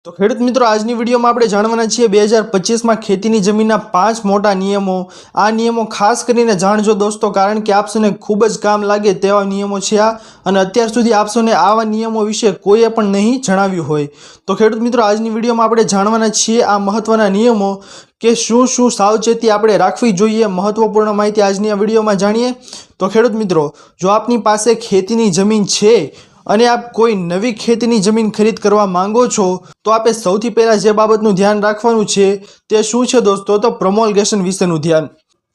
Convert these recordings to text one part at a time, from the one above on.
તો ખેડૂત મિત્રો આજની વિડીયોમાં આપણે જાણવાના છીએ 2025માં ખેતીની જમીનના 5 મોટા નિયમો। આ નિયમો ખાસ કરીને જાણજો દોસ્તો, કારણ કે આપને ખૂબ જ કામ લાગે તેવા નિયમો છે આ, અને અત્યાર સુધી આપને આવા નિયમો વિશે કોઈએ પણ નહીં જણાવ્યું હોય। તો ખેડૂત મિત્રો આજની વિડીયોમાં આપણે જાણવાના છીએ આ મહત્વના નિયમો કે શું શું સાવચેતી આપણે રાખવી જોઈએ। મહત્વપૂર્ણ માહિતી આજની આ વિડીયોમાં જાણીએ। તો ખેડૂત મિત્રો, જો આપની પાસે ખેતીની જમીન છે અને આપ કોઈ નવી ખેતીની જમીન ખરીદ કરવા માંગો છો તો આપે સૌથી પહેલા જે બાબતનું ધ્યાન રાખવાનું છે તે શું છે દોસ્તો, તો પ્રોમોલ્ગેશન વિશેનું ધ્યાન।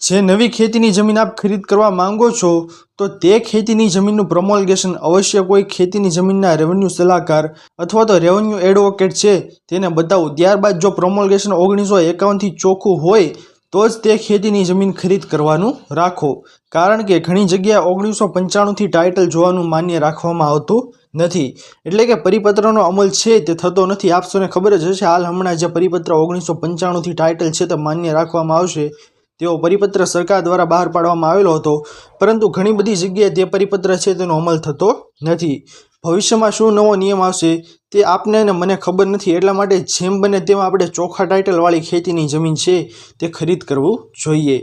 જે નવી ખેતીની જમીન આપ ખરીદ કરવા માંગો છો તો તે ખેતીની જમીનનું પ્રોમોલ્ગેશન અવશ્ય કોઈ ખેતીની જમીનના રેવન્યુ સલાહકાર અથવા તો રેવન્યુ એડવોકેટ છે તેને બતાવવું। ત્યારબાદ જો પ્રોમોલ્ગેશન 1951થી ચોખ્ખું હોય તો જ તે ખેતીની જમીન ખરીદ કરવાનું રાખો, કારણ કે ઘણી જગ્યાએ 1995થી ટાઇટલ જોવાનું માન્ય રાખવામાં આવતું નથી, એટલે કે પરિપત્રનો અમલ છે તે થતો નથી। આપને ખબર જ હશે, હાલ હમણાં જે પરિપત્ર 1995થી ટાઇટલ છે તે માન્ય રાખવામાં આવશે તેવો પરિપત્ર સરકાર દ્વારા બહાર પાડવામાં આવેલો હતો, પરંતુ ઘણી બધી જગ્યાએ તે પરિપત્ર છે તેનો અમલ થતો નથી। ભવિષ્યમાં શું નવો નિયમ આવશે તે આપને અને મને ખબર નથી, એટલા માટે જેમ બને તેમ આપણે ચોખ્ખા ટાઇટલવાળી ખેતીની જમીન છે તે ખરીદ કરવું જોઈએ।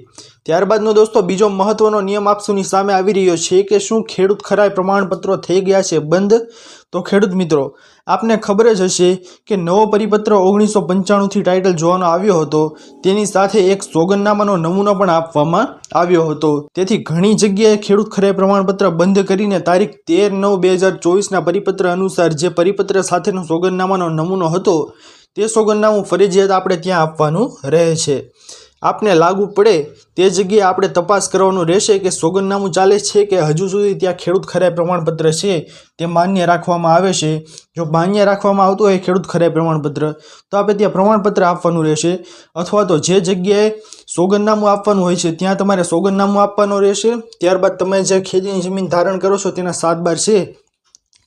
ત્યારબાદનો દોસ્તો બીજો મહત્વનો નિયમ આપસુની સામે આવી રહ્યો છે કે શું ખેડૂત ખરાઈ પ્રમાણપત્રો થઈ ગયા છે બંધ। તો ખેડૂત મિત્રો, આપને ખબર જ હશે કે નવો પરિપત્ર 1995થી ટાઇટલ જોવાનો આવ્યો હતો, તેની સાથે એક સોગંદનામાનો નમૂનો પણ આપવામાં આવ્યો હતો। તેથી ઘણી જગ્યાએ ખેડૂત ખરાઈ પ્રમાણપત્ર બંધ કરીને તારીખ 13/9/2024ના પરિપત્ર અનુસાર જે પરિપત્ર સાથેનો સોગંદનામાનો નમૂનો હતો તે સોગંદનામું ફરજિયાત આપણે ત્યાં આપવાનું રહે છે। આપને લાગુ પડે તે જગ્યાએ આપણે તપાસ કરવાનું રહેશે કે સોગંદનામું ચાલે છે કે હજુ સુધી ત્યાં ખેડૂત ખરાઈ પ્રમાણપત્ર છે તે માન્ય રાખવામાં આવે છે। જો માન્ય રાખવામાં આવતું હોય ખેડૂત ખરાઈ પ્રમાણપત્ર તો આપણે ત્યાં પ્રમાણપત્ર આપવાનું રહેશે, અથવા તો જે જગ્યાએ સોગંદનામું આપવાનું હોય છે ત્યાં તમારે સોગંદનામું આપવાનું રહેશે। ત્યારબાદ તમે જે ખેતીની જમીન ધારણ કરો છો તેના 7/12 છે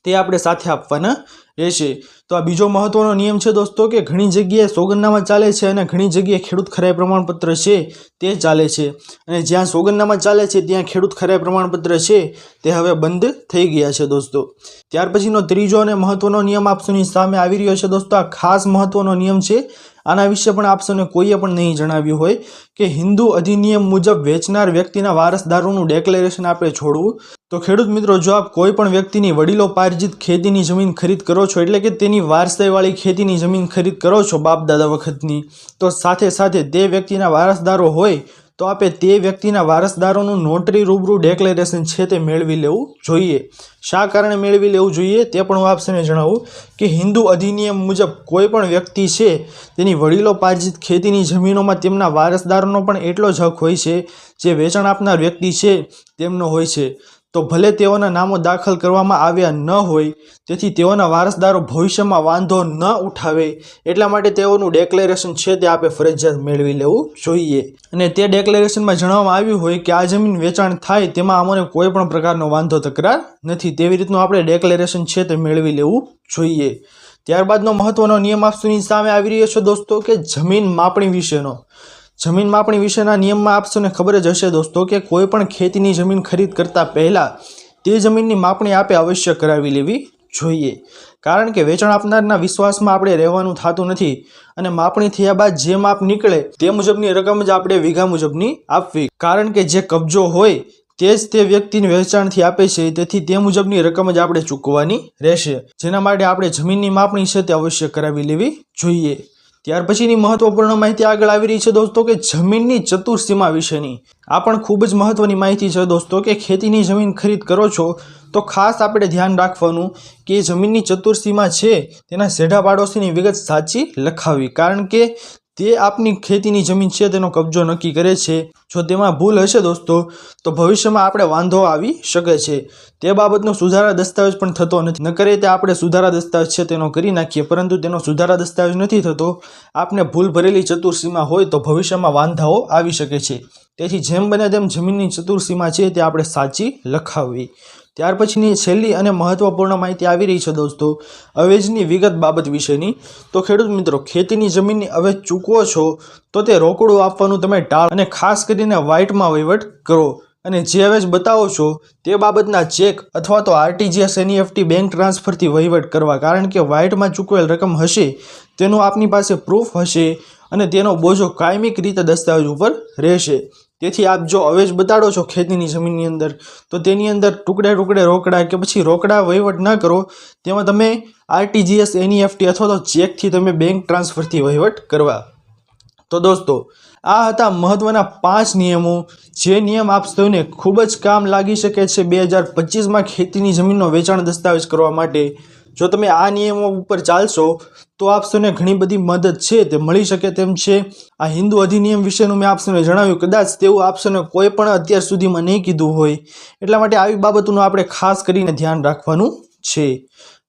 તે આપણે સાથે આપવાના રહેશે। તો આ બીજો મહત્વનો નિયમ છે દોસ્તો કે ઘણી જગ્યાએ સોગંદનામા ચાલે છે અને ઘણી જગ્યાએ ખેડૂત ખરાઈ પ્રમાણપત્ર છે તે ચાલે છે, અને જ્યાં સોગંદનામા ચાલે છે ત્યાં ખેડૂત ખરાઈ પ્રમાણપત્ર છે તે હવે બંધ થઈ ગયા છે દોસ્તો। ત્યાર પછીનો ત્રીજો અને મહત્વનો નિયમ આપસોની સામે આવી રહ્યો છે દોસ્તો। આ ખાસ મહત્વનો નિયમ છે, આના વિશે પણ આપસોને કોઈએ પણ નહીં જણાવ્યું હોય કે હિન્દુ અધિનિયમ મુજબ વેચનાર વ્યક્તિના વારસદારોનું ડેક્લેરેશન આપણે છોડવું। તો ખેડૂત મિત્રો, જો આપ કોઈ પણ વ્યક્તિની વડીલોપાર્જિત ખેતીની જમીન ખરીદ કરો છો, એટલે કે તેની વારસાઈવાળી ખેતીની જમીન ખરીદ કરો છો બાપ દાદા વખતની, તો સાથે સાથે તે વ્યક્તિના વારસદારો હોય તો આપે તે વ્યક્તિના વારસદારોનું નોટરી રૂબરૂ ડેક્લેરેશન છે તે મેળવી લેવું જોઈએ। શા કારણે મેળવી લેવું જોઈએ તે પણ હું આપને જણાવું કે હિન્દુ અધિનિયમ મુજબ કોઈ પણ વ્યક્તિ છે તેની વડીલોપાર્જિત ખેતીની જમીનોમાં તેમના વારસદારોનો પણ એટલો જ હક હોય છે જે વેચાણ આપનાર વ્યક્તિ છે તેમનો હોય છે। તો ભલે તેઓના નામો દાખલ કરવામાં આવ્યા ન હોય, તેથી તેઓના વારસદારો ભવિષ્યમાં વાંધો ન ઉઠાવે એટલા માટે તેઓનું ડેક્લેરેશન છે તે આપણે ફરજિયાત મેળવી લેવું જોઈએ, અને તે ડેક્લેરેશનમાં જણાવવામાં આવ્યું હોય કે આ જમીન વેચાણ થાય તેમાં અમને કોઈ પણ પ્રકારનો વાંધો તકરાર નથી, તેવી રીતનું આપણે ડેક્લેરેશન છે તે મેળવી લેવું જોઈએ। ત્યારબાદનો મહત્વનો નિયમ આપસોની સામે આવી રહ્યો છે દોસ્તો કે જમીન માપણી વિશેનો। જમીન માપણી વિશેના નિયમમાં આપસોને ખબર જ હશે દોસ્તો કે કોઈ પણ ખેતીની જમીન ખરીદ કરતાં પહેલાં તે જમીનની માપણી આપે અવશ્ય કરાવી લેવી જોઈએ, કારણ કે વેચાણ આપનારના વિશ્વાસમાં આપણે રહેવાનું થતું નથી, અને માપણી થયા બાદ જે માપ નીકળે તે મુજબની રકમ જ આપણે વીઘા મુજબની આપવી, કારણ કે જે કબજો હોય તે જ તે વ્યક્તિને વેચાણથી આપે છે, તેથી તે મુજબની રકમ જ આપણે ચૂકવવાની રહેશે, જેના માટે આપણે જમીનની માપણી છે તે અવશ્ય કરાવી લેવી જોઈએ। ત્યાર પછીની મહત્વપૂર્ણ માહિતી આગળ આવી રહી છે દોસ્તો કે જમીનની ચતુર્સીમા વિશેની। આ પણ ખૂબ જ મહત્વની માહિતી છે દોસ્તો કે ખેતીની જમીન ખરીદ કરો છો તો ખાસ આપણે ધ્યાન રાખવાનું કે જમીનની ચતુર્સીમા છે તેના સેઢા પાડોશીની વિગત સાચી લખાવવી, કારણ કે તે આપની ખેતીની જમીન છે તેનો કબજો નક્કી કરે છે। જો તેમાં ભૂલ હશે દોસ્તો તો ભવિષ્યમાં આપણે વાંધો આવી શકે છે। તે બાબતનો સુધારા દસ્તાવેજ પણ થતો નથી, ન કરે તે આપણે સુધારા દસ્તાવેજ છે તેનો કરી નાખીએ, પરંતુ તેનો સુધારા દસ્તાવેજ નથી થતો, આપને ભૂલ ભરેલી ચતુર્સીમા હોય તો ભવિષ્યમાં વાંધાઓ આવી શકે છે। તેથી જેમ બને તેમ જમીનની ચતુર્સીમા છે તે આપણે સાચી લખાવવી। ત્યાર પછીની છેલ્લી અને મહત્વપૂર્ણ માહિતી આવી રહી છે દોસ્તો અવેજની વિગત બાબત વિશેની। તો ખેડૂત મિત્રો, ખેતીની જમીનની અવેજ ચૂકવો છો તો તે રોકડું આપવાનું તમે ટાળ, અને ખાસ કરીને વ્હાઇટમાં વહીવટ કરો, અને જે અવેજ બતાવો છો તે બાબતના ચેક અથવા તો RTGS NEFT બેંક ટ્રાન્સફરથી વહીવટ કરવા, કારણ કે વ્હાઇટમાં ચૂકવેલ રકમ હશે તેનો આપની પાસે પ્રૂફ હશે અને તેનો બોજો કાયમિક રીતે દસ્તાવેજ ઉપર રહેશે। તેથી આપ જો અવેજ બતાડો છો ખેતીની જમીનની અંદર તો તેની અંદર ટુકડે ટુકડે રોકડા કે પછી રોકડા વહીવટ ના કરો, તેમાં તમે RTGS NEFT અથવા તો ચેકથી તમે બેંક ટ્રાન્સફરથી વહીવટ કરવા। તો દોસ્તો આ હતા મહત્વના 5 નિયમો, જે નિયમ આપ સૌને ખૂબ જ કામ લાગી શકે છે 2025માં ખેતીની જમીનનો વેચાણ દસ્તાવેજ કરવા માટે। જો તમે આ નિયમો ઉપર ચાલશો તો આપ સૌને ઘણી બધી મદદ છે તે મળી શકે તેમ છે। આ હિન્દુ અધિનિયમ વિશેનું મેં આપ સૌને જણાવ્યું, કદાચ તેવું આપ સૌને કોઈ પણ અત્યાર સુધીમાં નહીં કીધું હોય, એટલા માટે આવી બાબતોનું આપણે ખાસ કરીને ધ્યાન રાખવાનું છે।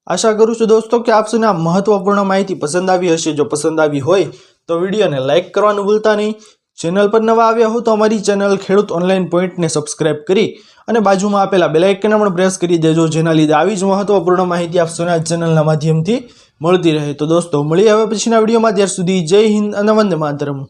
આશા કરું છું દોસ્તો કે આપ સૌને આ મહત્વપૂર્ણ માહિતી પસંદ આવી હશે। જો પસંદ આવી હોય તો વિડીયોને લાઇક કરવાનું ભૂલતા નહીં। ચેનલ પર નવા આવ્યા હો તો અમારી ચેનલ ખેડૂત ઓનલાઈન પોઈન્ટને સબસ્ક્રાઇબ કરી અને બાજુમાં આપેલા બેલ આઇકનને પણ પ્રેસ કરી દેજો, જેના લીધે આવી જ મહત્વપૂર્ણ માહિતી આપ સૌને આ ચેનલના માધ્યમથી મળતી રહે। તો દોસ્તો મળીએ હવે પછીના વિડીયોમાં, ત્યાર સુધી જય હિન્દ અને વંદે માતરમ।